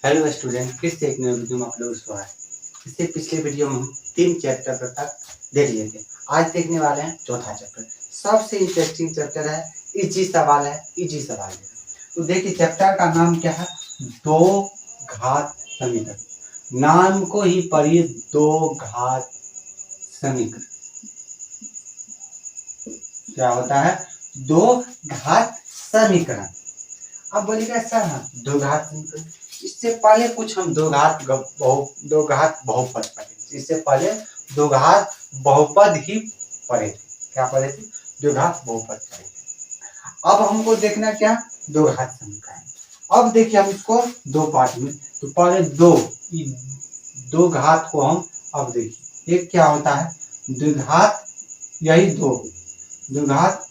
Hello student, फिर से एक नई वीडियो में आप लोग स्वागत है। इससे पिछले वीडियो में हम 3 चैप्टर तक देख लिए थे। आज देखने वाले हैं चौथा चैप्टर। सबसे इंटरेस्टिंग चैप्टर है, इजी सवाल है, इजी सवाल है। तो देखिए चैप्टर का नाम क्या है, दो घात समीकरण। नाम को ही पढ़िए, दो घात समीकरण। क्या होता है, दो घात समीकरण। अब बोलिएगा सर हाँ दो घात समीकरण, इससे पहले कुछ हम दो घात बहुपद पढ़े। इससे पहले दो घात बहुपद ही पढ़े थे। क्या पढ़े थे? दो घात बहुपद पढ़े थे। अब हमको देखना क्या, दो घात समीकरण। अब देखिए हम इसको दो पार्ट में, तो पहले दो घात को हम अब देखिए एक क्या होता है, द्विघात, यही द्विघात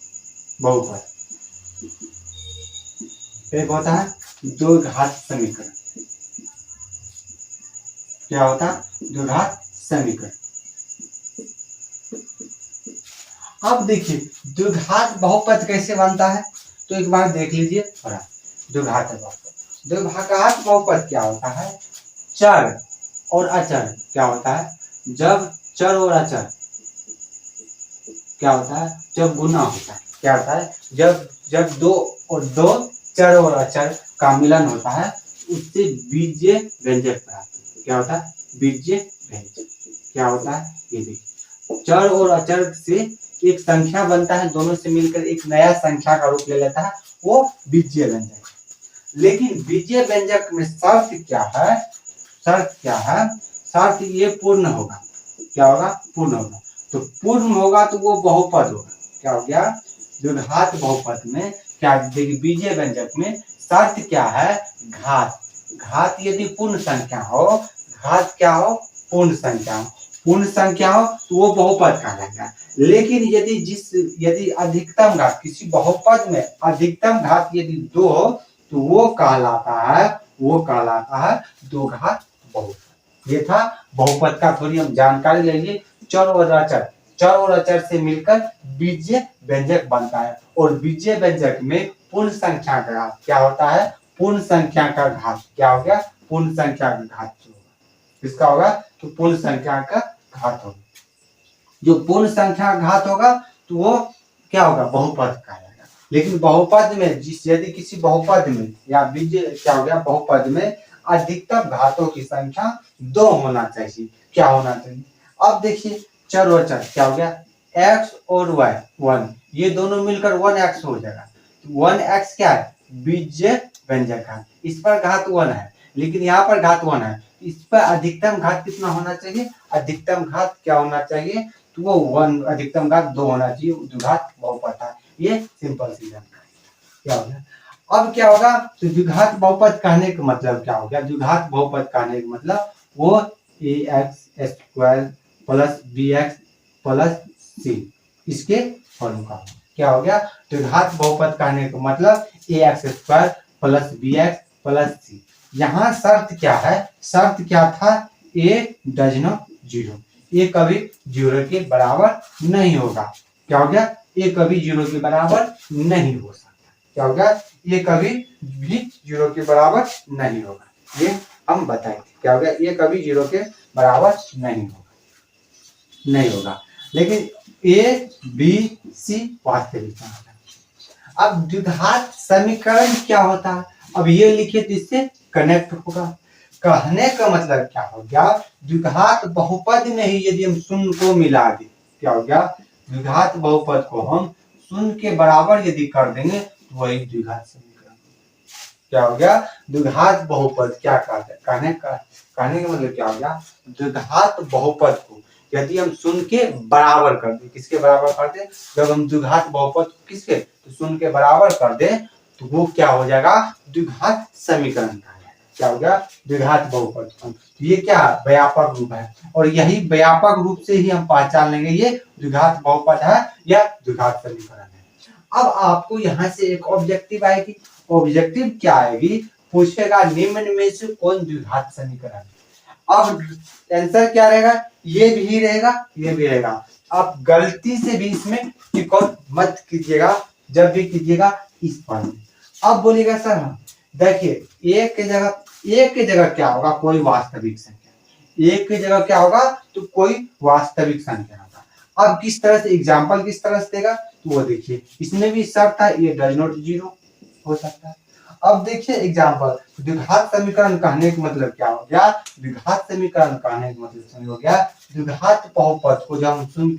बहुपद। एक होता है दो घात समीकरण। क्या होता है? दो घात समीकरण। अब देखिए द्विघात बहुपद कैसे बनता है, तो एक बार देख लीजिए। द्विघात बहुपद, द्विघात बहुपद क्या होता है, चर और अचर। क्या होता है, जब चर और अचर क्या होता है, जब गुना होता है। क्या होता है, जब दो चर और अचर का मिलन होता है, उससे बीजीय व्यंजक प्राप्त होता है। क्या होता है, बीजीय व्यंजक। क्या होता है, ये देखिए चर और अचर से एक संख्या बनता है, दोनों से मिलकर एक नया संख्या का रूप ले लेता है, वो बीजीय व्यंजक। लेकिन बीजीय व्यंजक में शर्त क्या है, शर्त ये पूर्ण होगा। क्या होगा, पूर्ण होगा। तो पूर्ण होगा तो वो बहुपद होगा। क्या हो गया, द्विघात बहुपद में क्या, देखिए बीजीय व्यंजक में शर्त क्या है, घात। घात यदि पूर्ण संख्या हो, घात क्या हो, पूर्ण संख्या हो। पूर्ण संख्या हो तो वो बहुपद कहलाएगा। लेकिन यदि अधिकतम घात, किसी बहुपद में अधिकतम घात यदि दो हो, तो वो कहलाता है दो घात बहुपद। ये था बहुपद का, थोड़ी हम जानकारी लेंगे। चर और अचर से मिलकर बीजीय व्यंजक बनता है, और बीजीय व्यंजक में पूर्ण संख्या का घात क्या होता है, पूर्ण संख्या का घात। क्या हो गया, पूर्ण संख्या का घात जो होगा, किसका होगा, तो पूर्ण संख्या का घात होगा। जो पूर्ण संख्या का घात होगा तो वो क्या होगा, बहुपद कहलाएगा। लेकिन बहुपद में यदि किसी बहुपद में या बीजीय क्या हो गया, बहुपद में अधिकतम घातों की संख्या दो होना चाहिए। क्या होना चाहिए, अब देखिए चर और चर क्या हो गया, x और y 1, ये दोनों मिलकर 1x हो जाएगा। 1x क्या है, बीजीय व्यंजक है। इस पर घात 1 है, लेकिन यहाँ पर घात 1 है। इस पर अधिकतम घात कितना होना चाहिए, अधिकतम घात क्या होना चाहिए, तो वो 1, अधिकतम घात 2 होना चाहिए। द्विघात बहुपद है। ये सिंपल सी जानकारी। क्या हो गया, अब क्या होगा, तो द्विघात बहुपद कहने का मतलब क्या हो गया, द्विघात बहुपद कहने का मतलब वो ax² plus bx plus c इसके फॉर्म का। क्या हो गया, द्विघात बहुपद कहने का मतलब ax² plus bx plus c। यहाँ शर्त क्या है, शर्त क्या था, a डज नॉट 0, ये कभी 0 के बराबर नहीं होगा। क्या हो गया, ये कभी 0 के बराबर नहीं हो सकता। क्या हो गया, ये कभी भी 0 के बराबर नहीं होगा, ये हम बताएंगे। क्या हो गया, ये कभी 0 के बराबर नहीं होगा। लेकिन ए बी सी वास्तविक होगा। अब द्विघात समीकरण क्या होता है, अब ये लिखिए तो इससे कनेक्ट होगा। कहने का मतलब क्या हो गया, द्विघात बहुपद में ही यदि हम शून्य को मिला दें, क्या हो गया, द्विघात बहुपद को हम शून्य के बराबर यदि कर देंगे तो वही द्विघात समीकरण। क्या हो गया, द्विघात बहुपद क्या कहने का मतलब क्या हो गया, द्विघात बहुपद को यदि हम शून्य के बराबर कर दें, किसके बराबर कर दें, जब हम द्विघात बहुपद किसके, तो शून्य के बराबर कर दें, तो वो क्या हो जाएगा, द्विघात समीकरण का। क्या हो गया, द्विघात बहुपद। ये क्या व्यापक रूप है, और यही व्यापक रूप से ही हम पहचान लेंगे ये द्विघात बहुपद है या द्विघात समीकरण है। अब आपको यहाँ से एक ऑब्जेक्टिव आएगी, ऑब्जेक्टिव क्या आएगी, पूछेगा निम्न में से कौन द्विघात समीकरण। अब आंसर क्या रहेगा, ये भी रहेगा, ये भी रहेगा। आप गलती से भी इसमें टिक आउट मत कीजिएगा, जब भी कीजिएगा इस पर। अब बोलिएगा सर देखिए एक की जगह एक की जगह क्या होगा, कोई वास्तविक संख्या। एक की जगह क्या होगा, तो कोई वास्तविक संख्या होगा। अब किस तरह से एग्जाम्पल किस तरह से देगा, तो वो देखिए इसमें भी शर्त है, ये डज नॉट जीरो हो सकता है। अब देखिए एग्जाम्पल, द्विघात समीकरण कहने का मतलब क्या हो गया, द्विघात समीकरण कहने का मतलब हो गया द्विघात बहुपद को जब हम सुन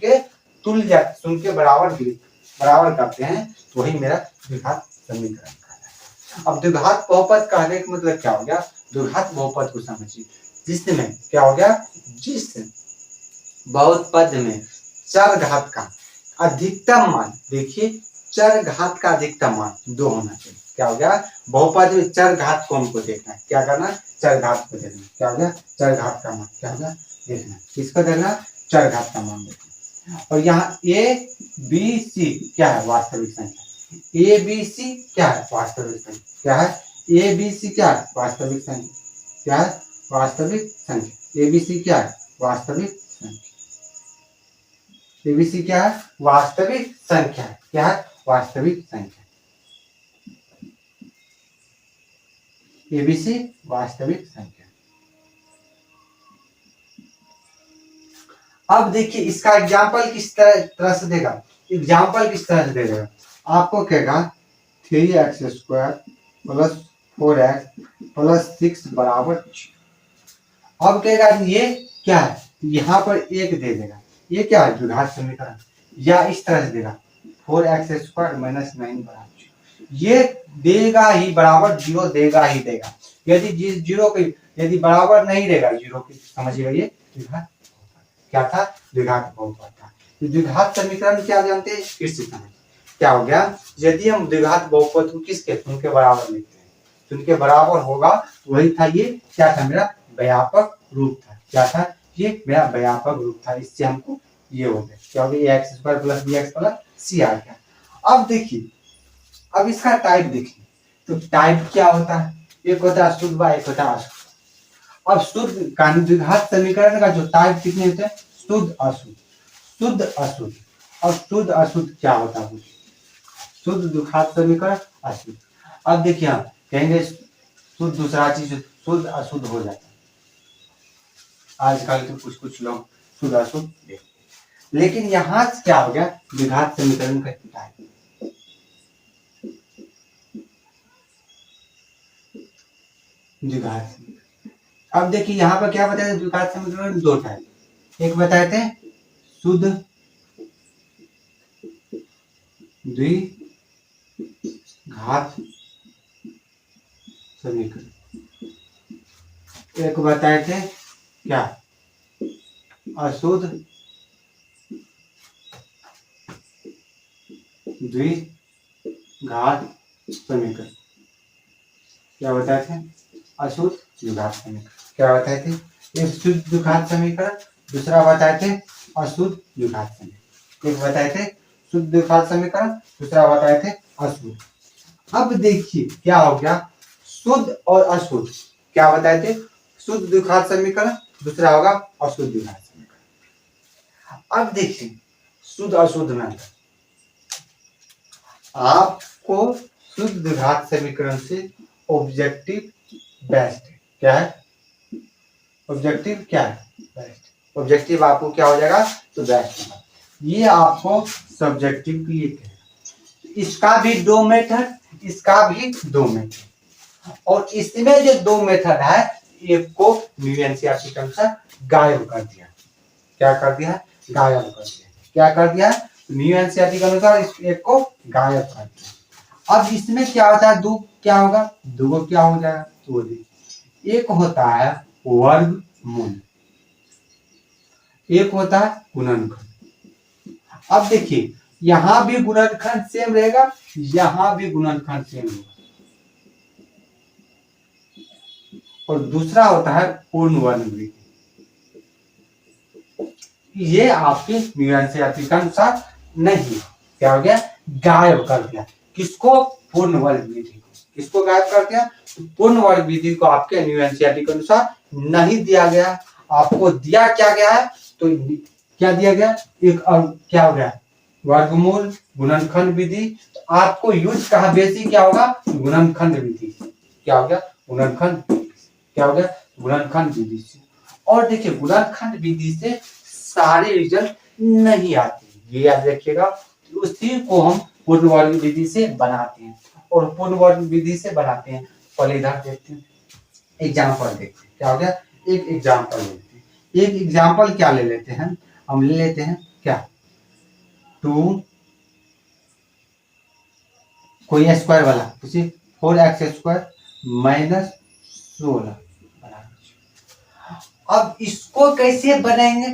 के बराबर करते हैं तो वही मेरा द्विघात समीकरण कहलाता है। अब द्विघात बहुपद कहने का मतलब क्या हो गया, द्विघात बहुपद को समझिए, जिसमें क्या हो गया, जिस बहुपद में चर घात का अधिकतम मान, देखिए चर घात का अधिकतम मान 2 होना चाहिए। क्या हो गया, बहुपद में चर घात को हमको देखना है, क्या करना, चर घात को देखना। क्या हो गया, चर घात का मान क्या होगा देखना, किसको देखना, चर घात का मान देखना। और यहाँ ए बी सी क्या है, वास्तविक संख्या। ए बी सी क्या है, वास्तविक संख्या। क्या है, ए बी सी क्या है, वास्तविक संख्या। क्या है, वास्तविक संख्या। ए बी सी क्या है, वास्तविक संख्या। एबीसी क्या है, वास्तविक संख्या। क्या है, वास्तविक संख्या। एबीसी वास्तविक संख्या। अब देखिए इसका एग्जाम्पल किस तरह से देगा, एग्जाम्पल किस तरह से देगा, आपको कहेगा 3x square plus 4x plus 6 बराबर। अब कहेगा ये क्या है, यहाँ पर एक दे देगा, ये क्या है, द्विघात समीकरण। या इस तरह से देगा 4x स्क्वायर माइनस 9 बराबर, ये देगा ही, बराबर जीरो देगा ही देगा। यदि जीरो के यदि बराबर नहीं देगा जीरो की, समझिएगा ये द्विघात क्या था, द्विघात बहुपद था। तो द्विघात समीकरण क्या जानते हैं, फिर से समझ क्या हो गया, यदि हम द्विघात बहुपद को किसके, उनके बराबर लिखते हैं, तो उनके बराबर होगा, तो वही था ये क्या था, मेरा व्यापक रूप था। क्या था, ये मेरा व्यापक रूप था। इससे हमको ये हो गया, क्या हो गया, x square plus b x plus c आ गया। अब देखिए, अब इसका टाइप देखिए, तो टाइप क्या होता है, एक होता है शुद्ध व एक होता है अशुद्ध। अब शुद्ध द्विघात समीकरण का जो टाइप कितने होते हैं, शुद्ध अशुद्ध, शुद्ध अशुद्ध। अब शुद्ध अशुद्ध क्या होता है, शुद्ध द्विघात समीकरण अशुद्ध। अब देखिए हम कहेंगे शुद्ध दूसरा चीज शुद्ध अशुद्ध हो जाता है, आजकल तो कुछ लोग शुद्ध अशुद्ध देखते हैं, लेकिन यहाँ क्या हो गया, द्विघात समीकरण का टाइप। द्विघात, अब देखिए यहाँ पर क्या बताया, द्विघात समीकरण 2 टाइप, एक बताए थे शुद्ध द्विघात समीकरण, एक बताए थे क्या, अशुद्ध द्विघात समीकरण। क्या बताए थे, अशुद्ध द्विघात समीकरण। क्या बताए थे, एक शुद्ध द्विघात समीकरण, दूसरा बताए थे अशुद्ध द्विघात समीकरण। एक बताए थे शुद्ध द्विघात समीकरण, दूसरा बताए थे अशुद्ध। अब देखिए क्या हो गया, शुद्ध और अशुद्ध क्या बताए थे, शुद्ध द्विघात समीकरण, दूसरा होगा अशुद्ध द्विघात समीकरण। अब देखिए शुद्ध अशुद्ध में आपको शुद्ध द्विघात समीकरण से ऑब्जेक्टिव बेस्ट क्या है, ऑब्जेक्टिव क्या है, बेस्ट। ऑब्जेक्टिव आपको क्या हो जाएगा, तो बेस्ट होगा। ये आपको सब्जेक्टिव के लिए कहेगा। इसका भी 2 मेथड, इसका भी 2 मेथड, और इसमें जो 2 मेथड है, एक को न्यू एनसीईआरटी के अनुसार गायब कर दिया। क्या कर दिया, गायब कर दिया। क्या कर दिया, न्यू एनसीईआरटी के अनुसार इस एक को गायब कर दिया। अब इसमें क्या होता है, 2 क्या होगा, 2 क्या हो जाएगा, तो देखिए एक होता है वर्गमूल, एक होता है गुणनखंड। अब देखिए यहां भी गुणनखंड सेम रहेगा, यहां भी गुणनखंड सेम होगा, और दूसरा होता है पूर्ण वर्ग। ये आपके न्यू एनसीईआरटी के अनुसार नहीं, क्या हो गया, गायब कर दिया। किसको, पूर्ण वर्ग विधि को। किसको गायब कर दिया, तो पूर्ण वर्ग विधि को आपके न्यू एनसीईआरटी के अनुसार नहीं दिया गया। आपको दिया क्या गया है, तो क्या दिया गया, एक क्या हो गया, वर्गमूल गुणनखंड विधि। तो आपको यूज कहा बेसिक क्या होगा, गुणनखंड विधि। क्या हो गया, गुणनखंड। क्या हो गया, गुणनखंड विधि से। और देखिए गुणनखंड विधि से सारे रिजल्ट नहीं आते, ये याद रखिएगा। उसी को हम पूर्ण वर्ग विधि से बनाते हैं, और पूर्ण वर्ग विधि से बनाते हैं। पहले इधर देखते हैं, एग्जाम्पल देखते हैं क्या हो गया। एक एग्जाम्पल लेते हैं, एक एग्जाम्पल क्या ले लेते हैं, हम ले लेते हैं क्या, 2 कोई स्क्वायर वाला, किसी 4x² माइनस 16। अब इसको कैसे बनाएंगे,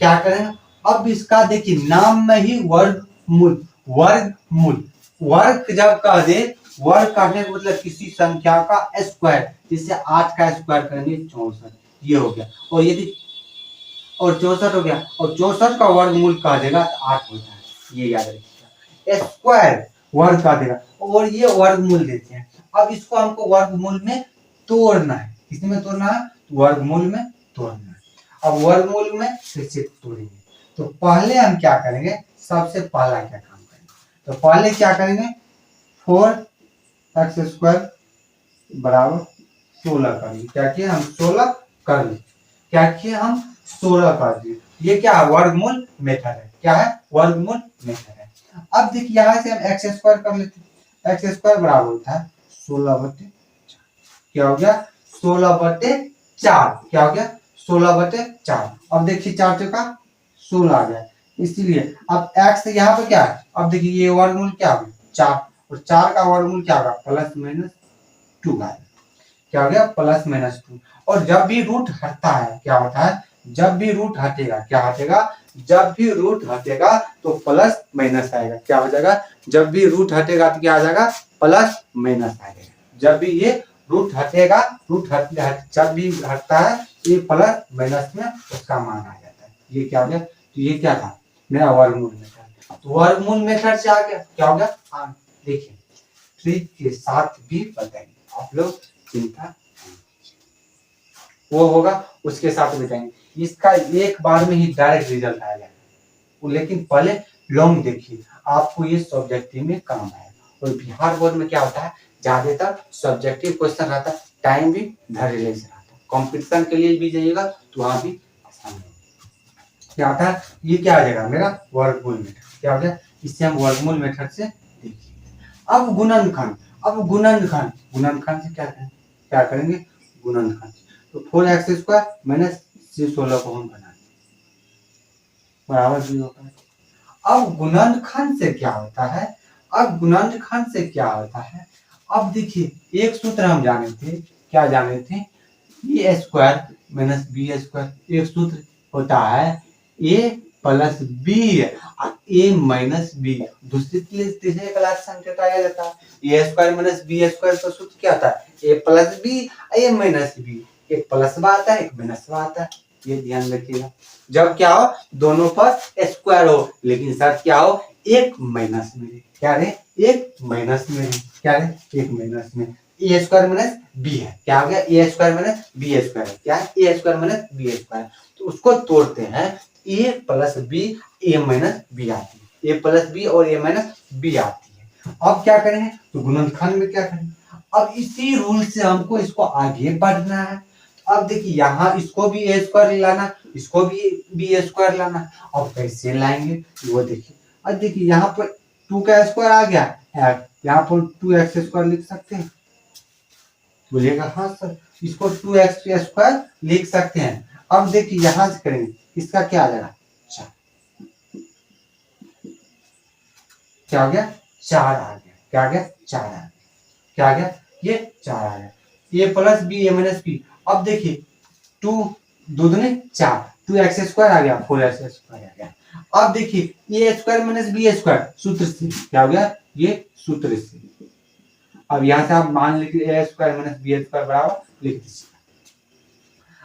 क्या करेंगे, अब इसका देखिए नाम में ही वर्गमूल, वर्गमूल, वर्ग जब कह दे, वर्ग कहने का मतलब किसी संख्या का स्क्वायर, जिससे 8 का स्क्वायर करेंगे 64, ये हो गया। और यदि और 64 हो गया, और 64 का वर्गमूल कह देगा तो 8 होता है, ये याद रखिएगा। स्क्वायर वर्ग कह देगा, और ये वर्गमूल देते हैं। अब इसको हमको वर्गमूल में तोड़ना है, किसमें तोड़ना है, वर्गमूल में तोड़ना है। अब वर्गमूल में कैसे तोड़ेंगे, तो पहले हम क्या करेंगे, सबसे पहला क्या काम करेंगे, तो पहले क्या करेंगे, 4x² बराबर 16 करेंगे। क्या किए हम, 16 कर लिए, क्या किए हम, 16 कर दिए। ये क्या है, वर्गमूल मेथड है, क्या है, वर्गमूल मेथड है। अब देखिए यहाँ से हम x² कर लेते हैं, x² बराबर होता है 16/4, क्या हो गया, 16/4, क्या हो गया, 16/4। अब देखिए 4 चौका 16 आ गया, इसीलिए अब x यहाँ पे क्या है, अब देखिए ये वर्गमूल क्या हो गया 4, और 4 का वर्गमूल क्या होगा, +-2 आएगा, क्या हो गया, +-2। और जब भी रूट हटता है क्या होता है, जब भी रूट हटेगा क्या हटेगा, जब भी रूट हटेगा तो प्लस माइनस आएगा, क्या हो जाएगा, जब भी रूट हटेगा तो क्या आ जाएगा, प्लस माइनस आएगा। जब भी ये रूट हटेगा, जब भी हटता है ये प्लस माइनस में उसका मान आ जाता है, ये क्या हो गया, तो ये क्या था, मेरा वर्गमूल मेथड। तो वर्गमूल मेथड से आ गया, क्या हो गया, देखिए ट्रिक के साथ भी बताएंगे, आप लोग चिंता वो होगा उसके साथ बताएंगे। इसका एक बार में ही डायरेक्ट रिजल्ट आ जाएगा, लेकिन पहले लॉन्ग देखिए, आपको ये सब्जेक्टिव में काम आएगा। और बिहार बोर्ड में क्या होता है, ज्यादातर सब्जेक्टिव क्वेश्चन रहता है, टाइम भी धैर्य से रहता है। कंपटीशन के लिए भी जाइएगा तो वहां भी आसान है। क्या होता है, ये क्या आ जाएगा, मेरा वर्गमूल मेथड, क्या हो गया, इससे हम वर्गमूल मेथड से देखिए। अब गुणनखंड, अब गुणनखंड से क्या करेंगे, गुणनखंड। तो 4x² माइनस 16 को हम बना बराबर 0 का। अब गुणनखंड से क्या होता है, अब गुणनखंड से क्या होता है, अब देखिए एक सूत्र हम जाने थे, क्या जाने थे, a² माइनस b², एक सूत्र होता है a plus b a minus b। दूसरी तीसरे क्लास संकेत आया जाता है, a² माइनस b² का सूत्र क्या होता है, a plus b a minus b। एक प्लस आता है, एक माइनस आता है, ये ध्यान रखिएगा। जब क्या हो, दोनों पर स्क्वायर हो, लेकिन शर्त क्या हो, एक माइनस में, क्या रे, एक माइनस में, क्या रे, एक माइनस में। a² माइनस b है, क्या हो गया, a² माइनस b², क्या है, a² माइनस b²। तो उसको तोड़ते हैं, a plus b a minus b आती है, a प्लस b और a माइनस b आती है। अब क्या करेंगे, तो गुणनखंड में क्या करेंगे, अब इसी रूल से हमको इसको आगे बढ़ना है। अब देखिए यहाँ इसको भी a² लाना, इसको भी b² लाना। अब कैसे लाएंगे वो देखिए, अब देखिए यहाँ पर 2 का स्क्वायर आ गया, यहाँ पर 2x² लिख सकते हैं, बोलिएगा हाँ सर, इसको 2x² लिख सकते हैं। अब देखिए यहाँ से करेंगे, इसका क्या आ जाएगा, 4, क्या हो गया, 4 आ गया, क्या आ गया, 4 आ गया, क्या आ गया, ये 4 आ गया, a plus b a minus b। अब देखिए 2 दूनी 4, 2x² आ गया, 4x² आ गया। अब देखिए a² माइनस b² सूत्र से क्या हो गया, ये सूत्र से। अब यहाँ से आप मान लीजिए a² माइनस b² बराबर लिख दीजिए।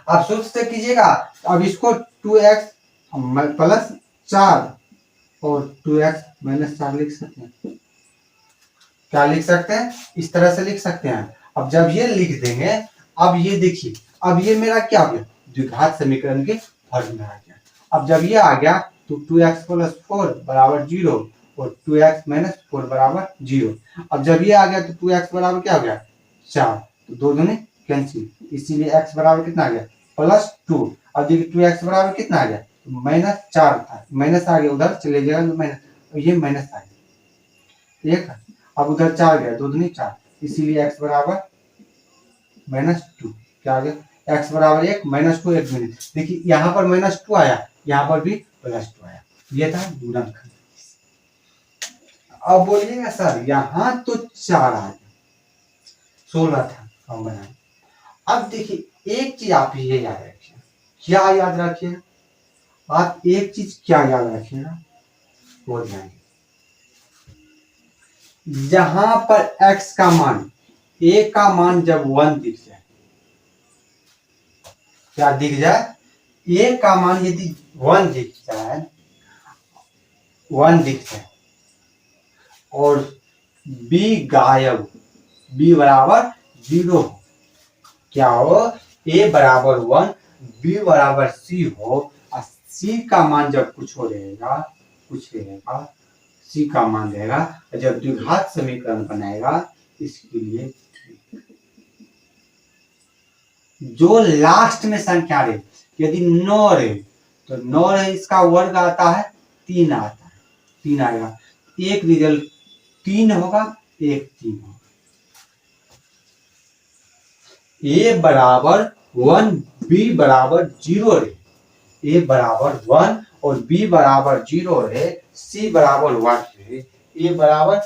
अब सूत्र से कीजिएगा, अब इसको 2x प्लस 4 और 2x माइनस 4 लिख सकते हैं, क्या लिख सकते हैं, इस तरह से लिख सकते हैं। अब जब ये लिख देंगे, अब ये देखिए, अब ये मेरा क्या हो गया, द्विघात समीकरण के फॉर्मूला आ गया। अब जब ये आ गया तो 2x प्लस 4 बराबर 0 और 2x माइनस 4 बराबर 0। अब जब ये आ गया तो 2x बराबर क्या हो गया, 4, तो 2 दूनी कैंसिल, इसीलिए x बराबर कितना आ गया +2। अब देखिए 2x बराबर कितना आ गया -4 था, माइनस आ गया, उधर चले जाएगा तो माइनस, ये माइनस आ गया एक। अब उधर 4 गया, 2 दूनी 4, इसीलिए x बराबर -2। क्या आ गया x बराबर 1 -2 1 दूनी। देखिए यहाँ पर -2 आया, यहाँ पर भी +2 आया, ये था गुणनखंड। अब बोलिएगा सर यहाँ तो 4 आ गया, 16 था हम बनाए। अब देखिए एक चीज आप ये याद रखिए, क्या याद रखिएगा आप, एक चीज क्या याद रखिएगा वो ध्यान, जहां पर x का मान, a का मान जब 1 दिख जाए, क्या दिख जाए, a का मान यदि 1 दिख जाए, 1 दिख जाए और b गायब, b बराबर 0 हो, क्या हो, a बराबर 1 b बराबर c हो, और c का मान जब कुछ हो रहेगा, कुछ रहेगा, c का मान रहेगा, जब द्विघात समीकरण बनाएगा, इसके लिए जो लास्ट में संख्या रहे, यदि 9 रहे तो 9 रहे, इसका वर्ग आता है 3 आता है, 3 आएगा, एक रिजल्ट 3 होगा, एक 3 होगा। a बराबर 1 b बराबर 0 रहे, a बराबर 1 और b बराबर 0 रहे, c बराबर 1 रहे, a बराबर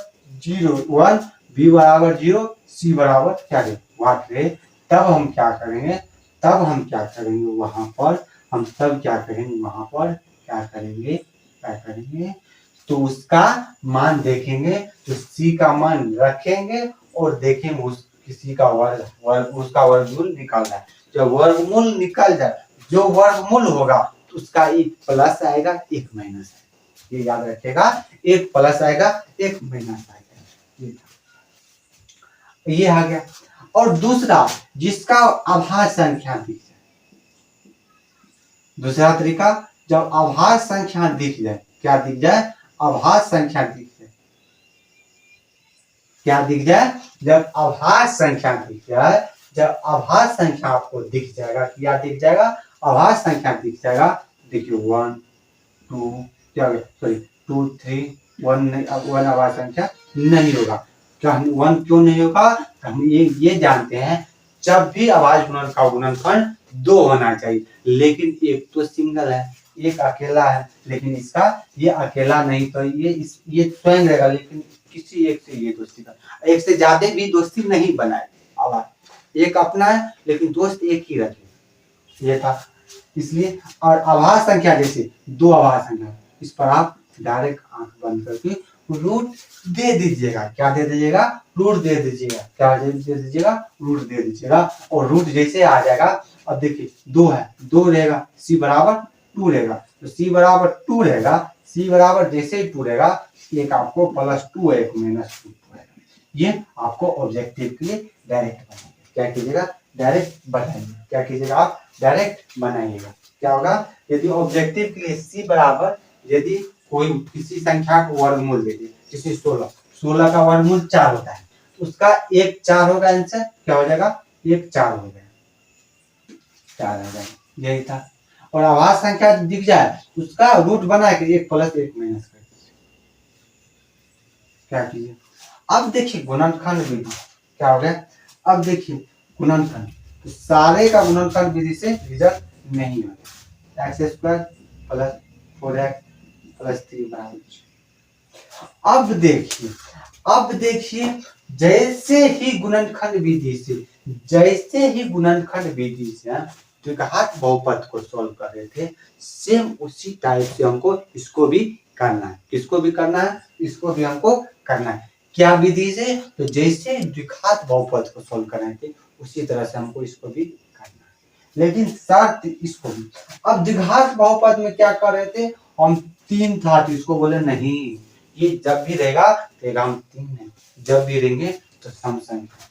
0 1 b बराबर 0 c बराबर क्या रहे 1 रहे, तब हम क्या करेंगे, तब हम क्या करेंगे वहां पर, हम तब क्या करेंगे वहां पर, क्या करेंगे, क्या करेंगे, तो उसका मान देखेंगे, तो c का मान रखेंगे और देखेंगे उस किसी का वर्ग उसका वर्गमूल निकालना है। जब वर्गमूल निकल जाए, जो वर्गमूल होगा तो उसका एक प्लस आएगा, एक माइनस आएगा, ये याद रखिएगा, एक प्लस आएगा, एक माइनस आएगा, ये आ गया। और दूसरा, जिसका आभाज्य संख्या दिख जाए, दूसरा तरीका, जब आभाज्य संख्या दिख जाए, क्या दिख जाए, आभाज्य संख्या दिख जाए, क्या दिख जाए, जब आभाज्य संख्या दिख जाए, जब आभाज्य संख्या आपको दिख जाएगा, क्या दिख जाएगा, आभाज्य संख्या दिख जाएगा, देखिए 1 2 क्या सॉरी 2 3 1 नहीं, अब 1 आभाज्य संख्या नहीं होगा। क्या 1 क्यों नहीं होगा, हम ये जानते हैं, जब भी आभाज्य गुणन का गुणनखंड 2 होना चाहिए, लेकिन एक तो सिंगल है, एक अकेला है, लेकिन इसका ये अकेला नहीं, तो ये स्वयं रहेगा, लेकिन किसी एक से ये दोस्ती का, एक से ज्यादा भी दोस्ती नहीं बनाए, आभाज्य एक अपना है लेकिन दोस्त एक ही रखे, ये था, इसलिए। और आभाज्य संख्या जैसे 2 आभाज्य संख्या, इस पर आप डायरेक्ट आंख बंद करके रूट दे दीजिएगा, क्या दे दीजिएगा, रूट दे दीजिएगा, क्या दे दीजिएगा, रूट दे दीजिएगा, और रूट जैसे आ जाएगा, अब देखिए 2 है, 2 रहेगा, c बराबर 2 रहेगा, तो c बराबर 2 रहेगा, c बराबर जैसे ही 2 रहेगा, एक आपको +2 एक -2 रहेगा, ये आपको ऑब्जेक्टिव के लिए डायरेक्ट बनाइएगा, क्या कीजिएगा, डायरेक्ट बनाइएगा, क्या कीजिएगा आप, डायरेक्ट बनाइएगा, क्या होगा, यदि ऑब्जेक्टिव के लिए c बराबर, यदि कोई किसी संख्या को वर्गमूल दे दे, जैसे 16 का वर्गमूल 4 होता है, तो उसका 1 4 होगा, आंसर क्या हो जाएगा, 1 4 हो गया, 4 आ जाएगा, यही था। और आभाज्य संख्या दिख जाए, उसका रूट बना के 1 + 1 - कर दीजिए, क्या कीजिए। अब देखिए गुणनखंड विधि क्या हो गया, अब देखिए गुणनखंड, तो सारे का गुणनखंड विधि से रिजल्ट नहीं होगा, x² + 4x + 3 बराबर। अब देखिए जैसे ही गुणनखंड विधि से, जैसे ही गुणनखंड विधि से द्विघात बहुपद को सॉल्व कर रहे थे, सेम उसी टाइप से हमको इसको भी करना है, किसको भी करना है, इसको भी हमको करना है, क्या विधि से, तो जैसे द्विघात बहुपद को सॉल्व कर रहे थे उसी तरह से हमको इसको भी करना है, लेकिन शर्त इसको भी। अब द्विघात बहुपद में क्या कर रहे थे हम, 3 था तो इसको बोले नहीं, ये जब भी रहेगा हम 3 नहीं, जब भी रहेंगे तो सम संख्या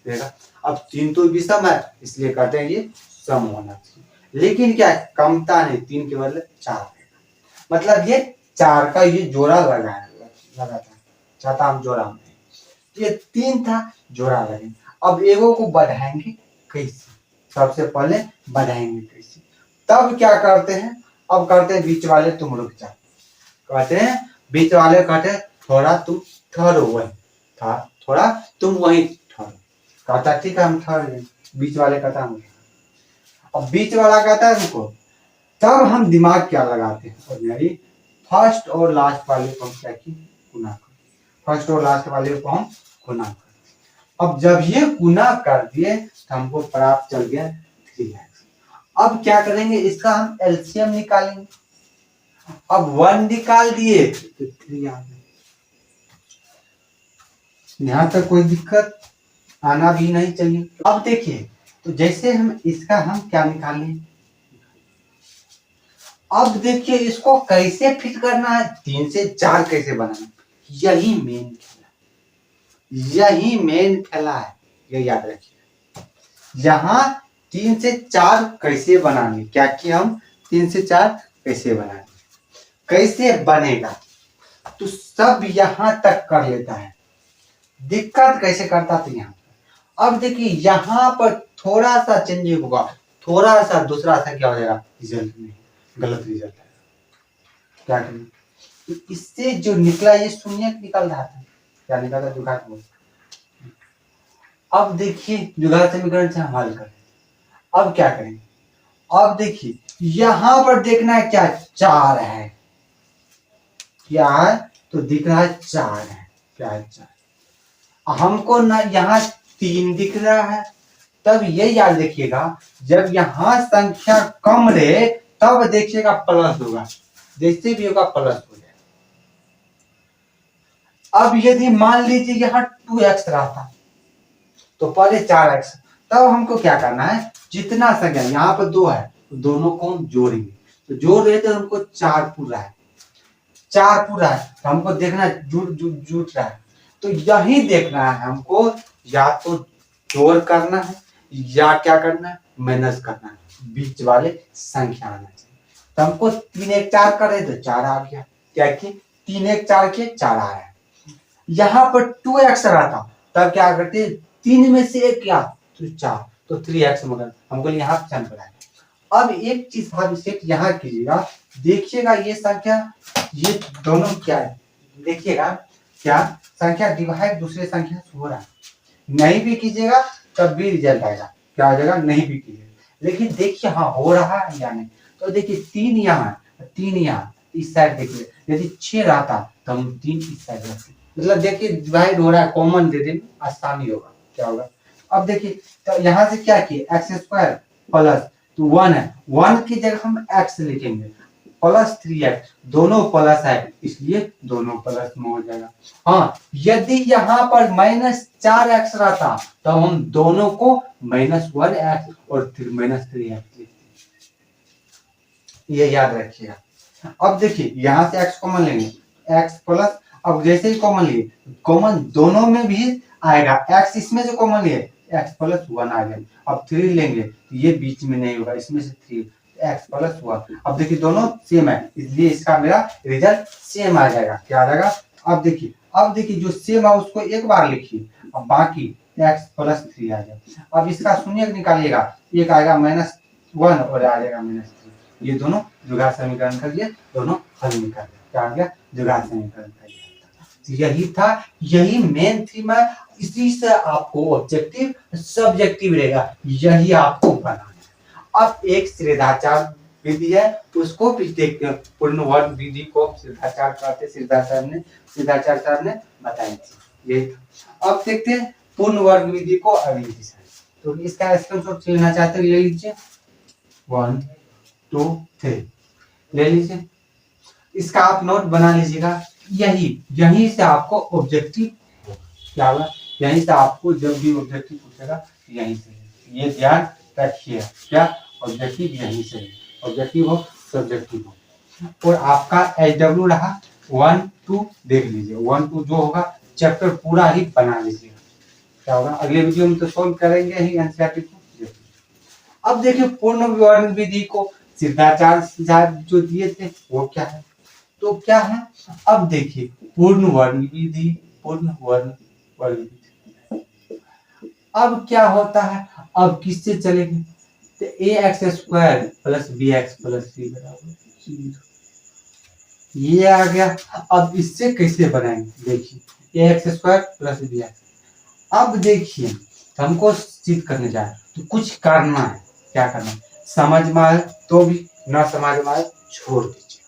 रहेगा। अब 3 तो विषम है, इसलिए कहते हैं ये सम होना चाहिए, लेकिन क्या है, कमता नहीं, 3 के बदले 4 रहेगा, मतलब ये 4 का ये जोड़ा लगा था, चाहता हम जोड़ा में, ये 3 था जोड़ा लगे, अब एगो को बढ़ाएंगे कैसे, सबसे पहले बढ़ाएंगे कैसे, तब क्या करते हैं, अब करते हैं बीच वाले तुम रुक जाओ, कहते हैं बीच वाले कहते हैं थोड़ा तुम ठहरो, वही था थोड़ा तुम वही ठहरो, कहता ठीक है हम ठहर गए, बीच वाले कहता हम, अब बीच वाला कहता है रुको, तब हम दिमाग क्या लगाते हैं ऑर्डिनरी, फर्स्ट और लास्ट वाले को हम क्या किए, गुना कर, फर्स्ट और लास्ट वाले को हम गुना कर, अब जब ये गुना कर दिए तो हमको प्राप्त चल गया 3x। अब क्या करेंगे, इसका हम एलसीएम निकालेंगे, अब 1 निकाल दिए तो 3 आ गए, यहाँ तक कोई दिक्कत आना भी नहीं चाहिए। अब देखिए तो जैसे हम इसका हम क्या निकालें, अब देखिए इसको कैसे फिट करना है, 3 से 4 कैसे बनाना, यही मेन खेला, यही मेन खेला है, ये याद रखिए। यहाँ 3 से 4 कैसे बनाने, क्या किया हम 3 से 4 कैसे बनाने, कैसे बनेगा, तो सब यहाँ तक कर लेता है, दिक्कत कैसे करता था यहाँ पर। अब देखिए यहाँ पर थोड़ा सा चेंज होगा, थोड़ा सा दूसरा सा क्या हो जाएगा, रिजल्ट में गलत रिजल्ट है, क्या करें, तो इससे जो निकला ये शून्य निकल रहा था, क्या निकला था, जुगाड़ बोल। अब देखिए जुगाड़ समीकरण से हम हल करें, अब क्या करें, अब देखिए यहां पर देखना है क्या, 4 है, क्या है, तो दिख रहा है 4 है, क्या है 4, हमको ना यहाँ 3 दिख रहा है, तब ये याद रखिएगा जब यहाँ संख्या कम रहे तब देखिएगा प्लस होगा, जैसे भी होगा प्लस हो जाएगा। अब यदि मान लीजिए यहाँ 2x रहता तो पहले 4x, तब हमको क्या करना है, जितना संख्या यहाँ पर 2 है तो दोनों को हम जोड़ेंगे, तो जोड़ रहे तो हमको 4 पूरा है, 4 पूरा है, तो हमको देखना जुट रहा है, तो यही देखना है हमको, या तो जोड़ करना है या क्या करना है, माइनस करना है, बीच वाले संख्या आना चाहिए, तो हमको 3 1 4 करे तो 4 आ गया, क्या कि 3 1 4 के 4 आ रहा है। यहाँ पर 2x रहा था तब क्या करते, 3 में से 1 क्या तो 4, तो 3x, मगर हमको यहाँ चंद पड़ा है। अब एक चीज आप इसे यहाँ कीजिएगा, देखिएगा ये संख्या, ये दोनों क्या है, देखिएगा क्या संख्या डिवाइड दूसरे संख्या से हो रहा है, नहीं भी कीजिएगा तब भी रिजल्ट आएगा, क्या आ जाएगा, नहीं भी कीजिएगा, लेकिन देखिए हाँ हो रहा है या नहीं, तो देखिए 3 यहाँ 3 यहाँ, इस साइड देखिए, यदि 6 रहता तो हम 3 इस साइड रखते, मतलब देखिए डिवाइड हो रहा है, कॉमन दे दें आसानी होगा, क्या होगा। अब देखिए तो यहाँ से क्या किए, x² प्लस तो 1 है, 1 की जगह हम x लिखेंगे, प्लस 3x, दोनों प्लस है इसलिए दोनों प्लस में हो जाएगा। हाँ यदि यहाँ पर -4x रहता तो हम दोनों को -1x और फिर -3x लिखते, ये याद रखिएगा। अब देखिए यहाँ से x कॉमन लेंगे, x प्लस, अब जैसे ही कॉमन लिए, कॉमन दोनों में भी आएगा, x इसमें से कॉमन लिए x प्लस 1 आ गया, अब 3 लेंगे तो ये बीच में नहीं होगा, इसमें से 3 x प्लस 1, अब देखिए दोनों सेम है इसलिए इसका मेरा रिजल्ट सेम आ जाएगा, क्या आ जाएगा। अब देखिए जो सेम है उसको एक बार लिखिए, अब बाकी x प्लस 3 आ जाएगा, अब इसका शून्य निकालिएगा, एक आएगा -1 और आ जाएगा -3, ये दोनों जुगाड़ समीकरण कर लिए, दोनों हल निकाल दिया, क्या आ गया, जुगाड़ समीकरण का यही था, यही मेन थीम है, इसी से आपको ऑब्जेक्टिव सब्जेक्टिव रहेगा, यही आपको बनाना है। अब एक सिद्धाचार विधि है उसको भी देखते हैं, पूर्ण वर्ग विधि को सिद्धाचार कहते, सिद्धाचार साहब ने बताई थी, यही था। अब देखते हैं पूर्ण वर्ग विधि को अगली दिशा, तो इसका स्क्रीनशॉट लेना चाहते हो ले लीजिए, 1 2 3 ले लीजिए, इसका आप नोट बना लीजिएगा, यही से आपको ऑब्जेक्टिव क्या होगा, यहीं से आपको जब भी ऑब्जेक्टिव पूछेगा यहीं से, ये ध्यान रखिए, क्या ऑब्जेक्टिव यहीं से, ऑब्जेक्टिव हो सब्जेक्टिव हो। और आपका SW रहा 1 2, देख लीजिए 1 2 जो होगा चैप्टर पूरा ही बना लीजिएगा, क्या होगा, अगले वीडियो में तो सॉल्व करेंगे ही एनसीईआरटी को। अब देखिए पूर्ण वर्ग विधि को सिद्धाचार जो दिए थे वो क्या है, तो क्या है, अब देखिए पूर्ण वर्ग विधि, अब क्या होता है, अब किससे चलेगी, तो a x square plus b x plus c बराबर 0, ये आ गया। अब इससे कैसे बनाएंगे, देखिए a x square plus b x. अब देखिए हमको सिद्ध करने जाए तो कुछ करना है, क्या करना है, समझ में आए तो भी, ना समझ में आए छोड़ दीजिए,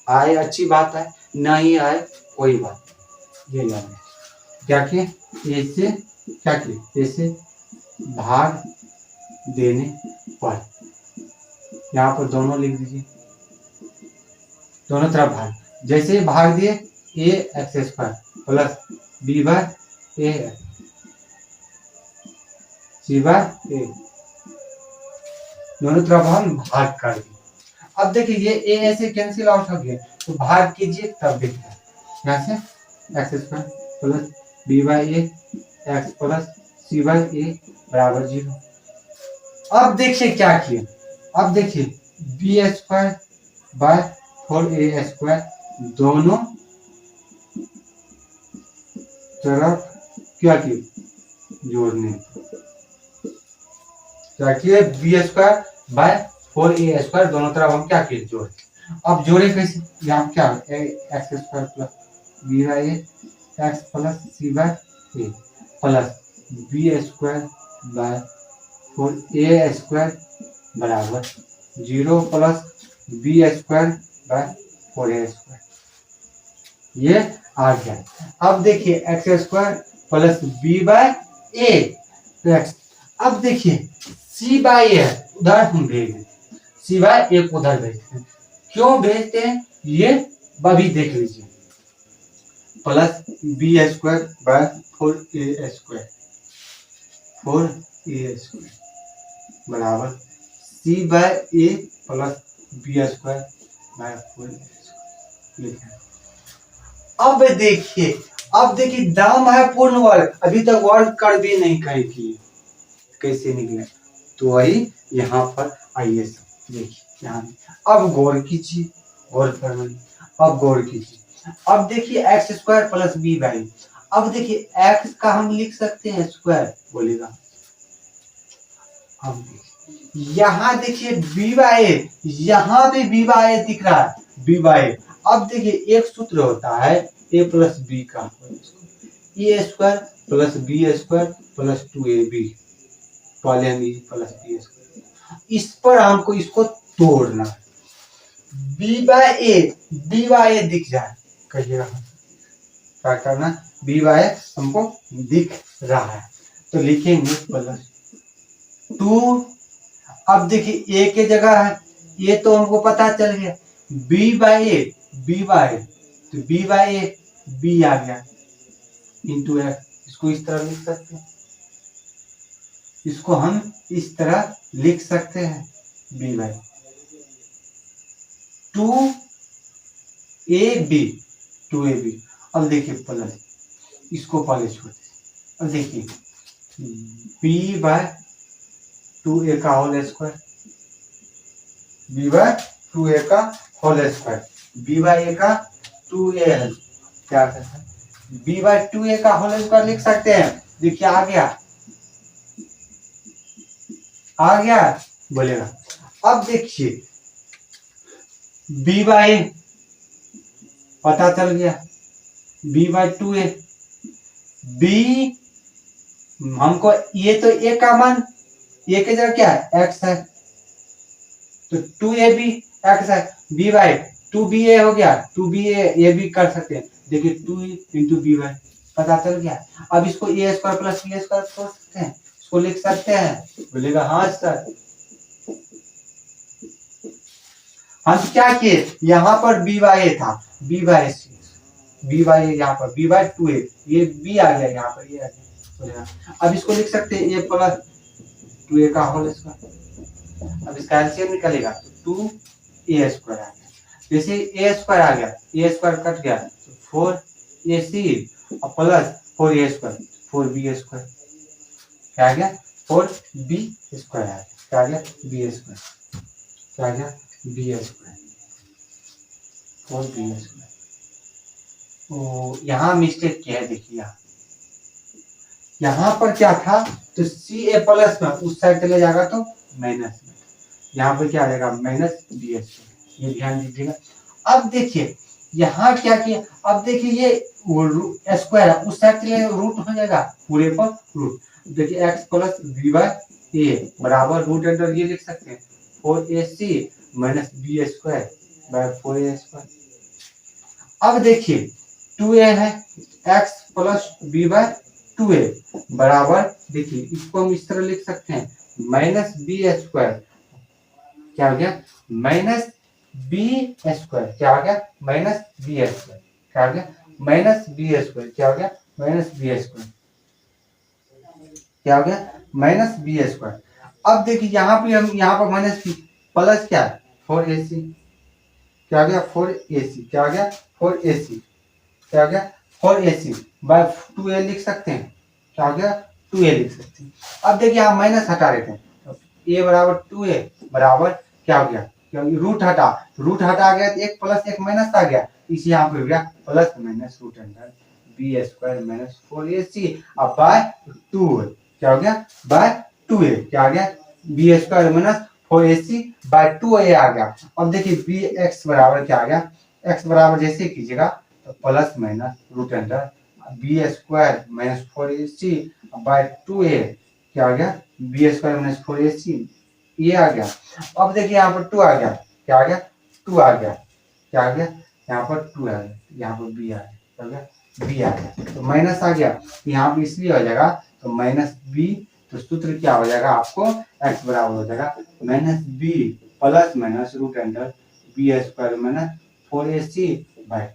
आए अच्छी बात है, नहीं आए कोई बात नहीं। ये याद है क्या किए, ऐसे क्या किए, ऐसे भाग देने पर, यहाँ पर दोनों लिख दीजिए, दोनों तरफ भाग, जैसे भाग दिए a x square plus b by a c by a, दोनों तरफ हम भाग कर दिए। अब देखिए ये ए ऐसे कैंसिल आउट हो गया, तो भाग कीजिए तब देखिए, यहाँ से x square plus B by a x plus c by ए बराबर 0। अब देखिए क्या किए, अब देखिए B square by 4a square दोनों तरफ क्या किए, जोड़ने, क्या किए, B square by 4a square दोनों तरफ हम क्या किए, जोड़े। अब जोड़े कैसे, यहाँ क्या x square plus B by a x plus c by a plus b square by 4a square बराबर 0 plus b square by 4a square, ये आ गया। अब देखिए x square plus b by a x, अब देखिए सी बाई ए उधर हम भेज देते, सी बाई ए उधर भेजते हैं, क्यों भेजते हैं ये अभी देख लीजिए, plus b square by 4a square 4a square बराबर c by a plus b square by 4a square. अब देखिए दाम है पूर्ण वर्ग, अभी तक वर्ग कर भी नहीं कहीं किए, कैसे निकले, तो वही यहाँ पर आइए देखिए यहाँ, अब गौर कीजिए, गौर करना, अब गौर कीजिए। अब देखिए x square plus B by, अब देखिए एक्स का हम लिख सकते हैं स्क्वायर, बोलेगा। अब यहाँ देखिए बी बाई, यहाँ पे बी बाई दिख रहा है, बी बाई। अब देखिए एक सूत्र होता है ए प्लस बी का, a square plus b square plus 2ab, पहले हम प्लस बी स्क्वायर, इस पर हमको इसको तोड़ना, बी बाई ए दिख जाए, कहिएगा क्या करना, बी बाई हमको दिख रहा है तो लिखेंगे प्लस 2। अब देखिए ए के जगह है, ये तो हमको पता चल गया, बी बाई ए, तो बी बाई ए बी आ गया इंटू एक्स, इसको इस तरह लिख सकते हैं, इसको हम इस तरह लिख सकते हैं, बी बाई 2ab। अब देखिए प्लस, इसको पहले छोड़, अब देखिए बी बाय 2a का whole square, B bye 2a का होल स्क्वायर, बी बाई ए का 2a है, क्या करते हैं, बी बाई 2a का होल स्क्वायर लिख सकते हैं, देखिए आ गया बोलेगा। अब देखिए बी बाई पता चल गया, बी बाई 2a, बी हमको ये तो ए का मान, ए के जगह क्या है एक्स है, तो 2ab एक्स है, बी बाई 2ba हो गया, 2ba ये भी कर सकते हैं, देखिए 2 इंटू बी बाई पता चल गया। अब इसको ए स्क्वायर प्लस बी स्क्वायर सोच सकते हैं, इसको लिख सकते हैं, बोलेगा हाँ सर। हम क्या किए, यहाँ पर बी बाई था, बी बाई यहाँ पर बी बाई 2a, ये बी आ गया यहाँ पर, ये आ गया, अब इसको लिख सकते हैं ए प्लस 2a का होल स्क्वायर, अब इसका एलसीएम निकलेगा तो 2a स्क्वायर आ गया, जैसे ए स्क्वायर आ गया, ए स्क्वायर कट गया तो 4ac और plus 4a square 4b square, क्या आ गया 4b स्क्वायर आ गया, क्या आ गया b स्क्वायर, क्या आ गया b स्क्वायर 4b स्क्वायर। ओ यहाँ मिस्टेक किया है, देखिए यहाँ पर क्या था, तो सी ए प्लस में उस साइड चले जाएगा तो माइनस में, यहाँ पर क्या आ जाएगा माइनस बी एस, ये ध्यान दीजिएगा। अब देखिए यहाँ क्या किया, अब देखिए ये स्क्वायर है उस साइड चले रूट हो जाएगा, पूरे पर रूट। देखिए एक्स प्लस बी बाई ए बराबर रूट अंडर ये लिख सकते हैं 4ac minus B square by 4a square. अब देखिए 2a है, x plus b bye 2a बराबर, देखिए इसको हम इस तरह लिख सकते हैं माइनस बी स्क्वायर, क्या हो गया माइनस बी स्क्वायर, क्या हो गया माइनस बी स्क्वायर, क्या हो गया माइनस बी स्क्वायर, क्या हो गया माइनस बी स्क्वायर, क्या हो गया माइनस बी स्क्वायर। अब देखिए यहाँ पे हम यहाँ पर माइनस प्लस क्या है 4ac, क्या हो गया 4ac, क्या हो गया 4ac, क्या हो गया 4ac बाय 2a लिख सकते हैं, क्या हो गया 2a लिख सकते हैं। अब देखिए हम माइनस हटा देते हैं, तो a बराबर 2a बराबर क्या हो गया, क्योंकि रूट हटा गया तो एक प्लस एक माइनस आ गया, इसी यहाँ पे हो गया plus minus root under B square minus 4ac अब बाय 2, क्या हो गया बाय 2a, क्या आ गया B square minus 4ac by 2a आ गया। अब देखिए बी एक्स बराबर क्या आ गया, एक्स बराबर जैसे कीजिएगा तो plus minus root under B square minus 4ac by 2a, क्या आ गया बी स्क्वायर माइनस 4ac, ये आ गया। अब देखिए यहाँ पर 2 आ गया, क्या आ गया 2 आ गया, क्या आ गया यहाँ पर 2 आ गया, यहाँ पर बी आ गया, क्या आ गया बी आ गया, तो माइनस आ गया यहाँ पे इसलिए हो जाएगा तो माइनस बी, तो सूत्र क्या हो जाएगा आपको x बराबर हो जाएगा minus B plus minus root under B square minus 4ac by 2।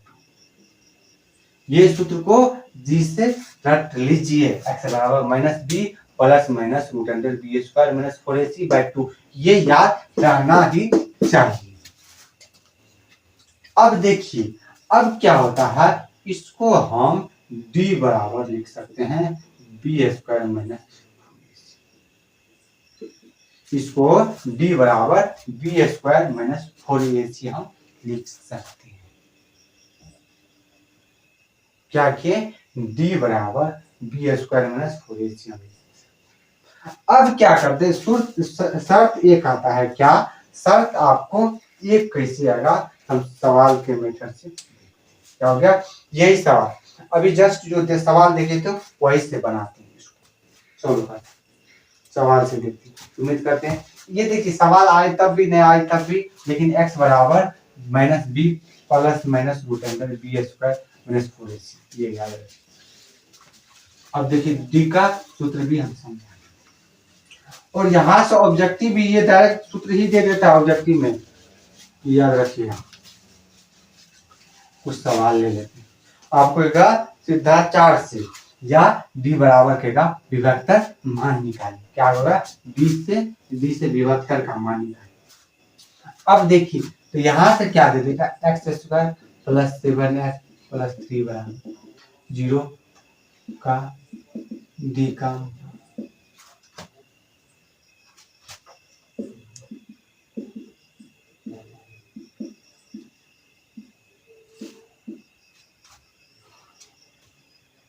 ये सूत्र को जी से रट लीजिए, x बराबर minus B plus minus root under B square minus 4ac by 2, ये याद रहना ही चाहिए। अब देखिए अब क्या होता है, इसको हम d बराबर लिख सकते हैं बी स्क्वायर माइनस, इसको d बराबर बी स्क्वायर माइनस 4ac हम लिख सकते हैं, क्या किए d बराबर बी स्क्वायर माइनस 4ac हम। अब क्या करते हैं, शर्त एक आता है, क्या शर्त आपको एक कैसे आएगा, हम सवाल के मेथड से, क्या हो गया यही सवाल, अभी जस्ट जो सवाल देखे तो वही से बनाते हैं इसको, सोल्व करते सवाल से देखते हैं, उम्मीद करते हैं ये देखिए सवाल आए तब भी नहीं आए तब भी, लेकिन x बराबर minus B plus minus root under B square minus 4ac, ये याद रखिए। अब देखिए डी का सूत्र भी हम समझाएंगे, और यहाँ से ऑब्जेक्टिव भी ये डायरेक्ट सूत्र ही दे देता है ऑब्जेक्टिव में, याद रखिएगा। कुछ सवाल ले लेते हैं, आपको कहेगा सीधा 4 से या d बराबर कहेगा विभक्तर मान निकालिए, क्या होगा d से विभक्तर का मान निकालिए। अब देखिए तो यहाँ से क्या दे देगा x square plus 7x plus 3 बराबर 0 का d का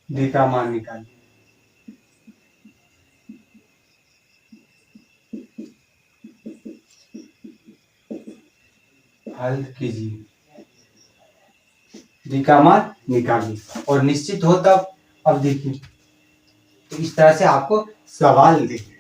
d का मान निकालिए। हल कीजिए, d का मान निकालिए और निश्चित हो तब। अब देखिए तो इस तरह से आपको सवाल देखिए।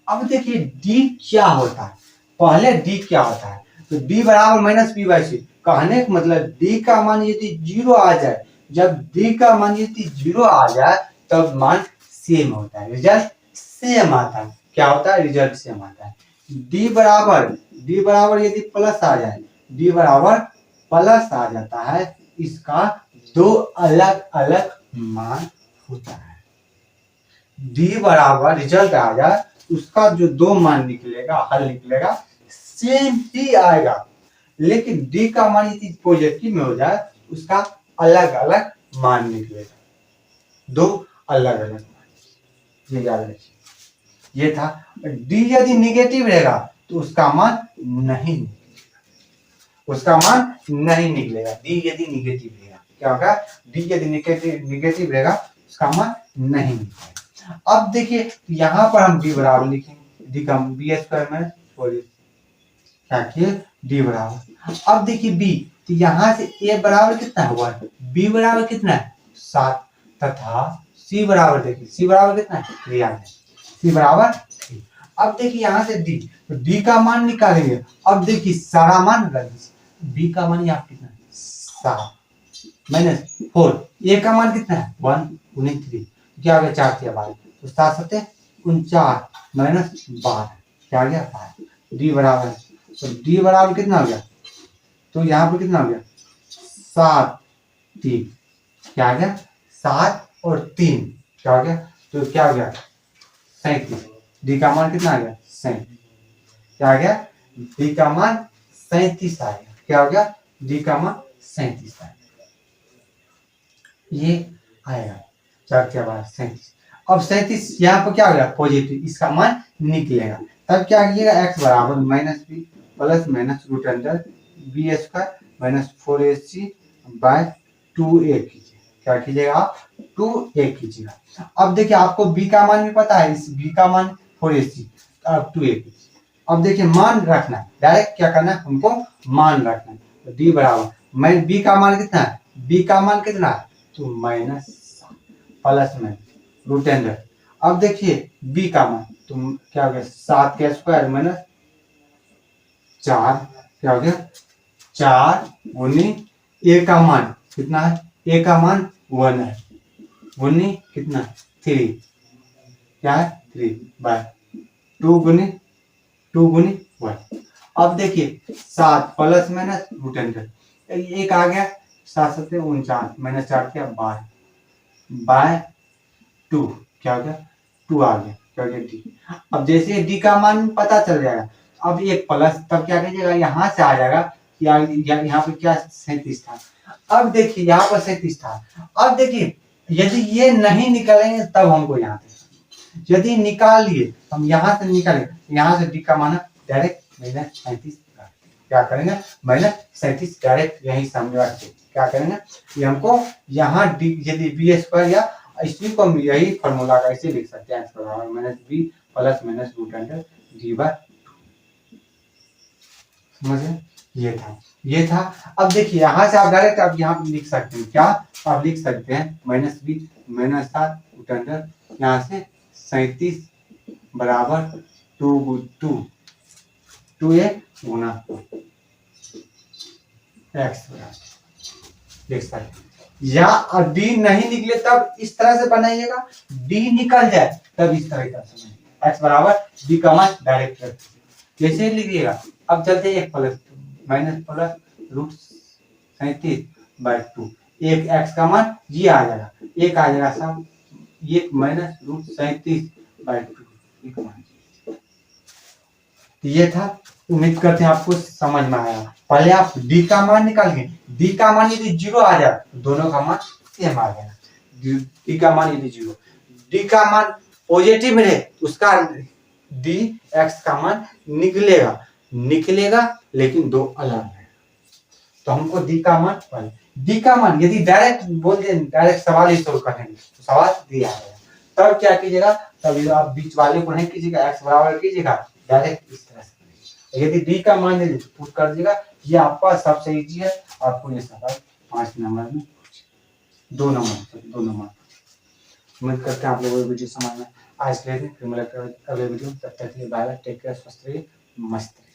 अब देखिए d क्या होता है, पहले d क्या होता है, तो d बराबर माइनस बी बाई सी, कहने का मतलब d का मान यदि 0 आ जाए, जब d का मान यदि 0 आ जाए तब मान सेम होता है, रिजल्ट सेम आता है, क्या होता है रिजल्ट सेम आता है। d बराबर यदि प्लस आ जाए, d बराबर प्लस आ जाता है, इसका दो अलग अलग मान होता है। d बराबर रिजल्ट आ जाए, उसका जो दो मान निकलेगा, हल निकलेगा सेम ही आएगा, लेकिन d का मान यदि पॉजिटिव में हो जाए उसका अलग अलग मान निकलेगा, दो अलग अलग मान, ये याद रखिए। ये था d यदि निगेटिव रहेगा तो उसका मान नहीं निकलेगा, उसका मान नहीं निकलेगा, d यदि निगेटिव रहेगा क्या होगा, d यदि निगेटिव रहेगा उसका मान नहीं निकलेगा। अब देखिए यहाँ पर हम डी बराबर लिखेंगे, डी का बी स्क्वायर में क्या किए डी बराबर। अब देखिए बी, तो यहाँ से ए बराबर कितना है 1, बी बराबर कितना है 7 तथा सी बराबर देखिए सी बराबर कितना है 3 आ गया, सी बराबर 3। अब देखिए यहाँ से डी, तो डी का मान निकालेंगे। अब देखिए सारा मान रख दीजिए, बी का मान यहाँ कितना है 7 माइनस 4, ए का मान कितना है 1 गुने 3, क्या आ गया 4 3 12, तो 7 7 49 माइनस 12 क्या आ गया 5, डी बराबर, तो डी बराबर कितना हो गया, तो यहाँ पर कितना हो गया 7 3, क्या आ गया 7 और 3 क्या हो गया, तो क्या हो गया 37, डी का मान कितना आ गया 37, क्या आ गया डी का मान 37 आ गया, क्या हो गया डी का मान 37 आ गया, ये आएगा 4 क्या बार 37। अब 37 यहाँ पर क्या हो गया पॉजिटिव, इसका मान निकलेगा, तब क्या कीजिएगा x बराबर minus B plus minus root under B square minus 4ac by 2a कीजिए, क्या कीजिएगा आप 2a कीजिएगा। अब देखिए आपको b का मान भी पता है, इस b का मान 4ac, अब 2a कीजिए। अब देखिए मान रखना है, डायरेक्ट क्या करना है हमको मान रखना है, तो d बराबर मैं b का मान कितना है, b का मान कितना है तो माइनस प्लस में रूट अंडर। अब देखिए b का मान तो क्या हो गया 7 का स्क्वायर माइनस 4, क्या हो गया 4 गुनी a का मान कितना है, a का मान 1 है गुनी कितना 3, क्या है 3 बाय 2 गुनी 1। अब देखिए 7 प्लस माइनस रूट अंडर, एक आ गया 7 7 49 माइनस 4 क्या 12 बाय 2, क्या हो गया 2 आ गया, क्या हो गया डी। अब जैसे डी का मान पता चल जाएगा, अब एक प्लस तब क्या कीजिएगा यहाँ से आ जाएगा, यहाँ पे क्या 37 था, अब देखिए यहाँ पर 37 था। अब देखिए यदि ये नहीं निकालेंगे तब हमको यहाँ पे, यदि निकाल लिए हम यहाँ से निकालेंगे, यहाँ से डी का मान डायरेक्ट माइनस 37, क्या करेंगे माइनस 37 डायरेक्ट यही सामने रख के क्या करेंगे, ये हमको यहाँ डी यदि बी स्क्वायर या इसी को हम यही फॉर्मूला का ऐसे लिख सकते हैं, minus B plus minus root under D by 2, समझे ये था। अब देखिए यहाँ से आप डायरेक्ट आप यहाँ पे लिख सकते हैं, क्या आप लिख सकते हैं minus B minus 7 root under यहाँ से 37 बराबर 2a गुना x देख सकते हैं, या डी नहीं निकले तब इस तरह से बनाइएगा, डी निकल जाए तब इस तरह का समझिए, x बराबर डी का मान डायरेक्ट रखिए जैसे लिखिएगा। अब चलते एक plus minus plus root 37 by 2, एक x का मान ये आ जाएगा, एक आ जाएगा सब एक माइनस रूट 37 बाय 2 एक मान, ये था। उम्मीद करते हैं आपको समझ में आया। पहले आप डी का मान निकालेंगे, डी का मान यदि 0 आ जाए तो दोनों का मान सेम आ जाएगा, डी का मान यदि 0, डी का मान पॉजिटिव में रहे उसका डी एक्स का मान निकलेगा लेकिन दो अलग है, तो हमको डी का मान पहले, डी का मान यदि डायरेक्ट बोल दें डायरेक्ट सवाल ही सोल्व करेंगे तो सवाल दिया है, तब क्या कीजिएगा तब आप बीच वाले को नहीं कीजिएगा, एक्स बराबर कीजिएगा डायरेक्ट इस तरह से, यदि डी का मान यदि पुट कर दीजिएगा, ये आपका सबसे इजी है, आपको ये सवाल 5 नंबर में 2 नंबर। उम्मीद करते हैं आप लोगों को वीडियो समझ में आज के लिए फिर मिलते हैं अगले वीडियो, तब तक के लिए बाय बाय, टेक केयर, स्वस्थ रहिए, मस्त रहिए।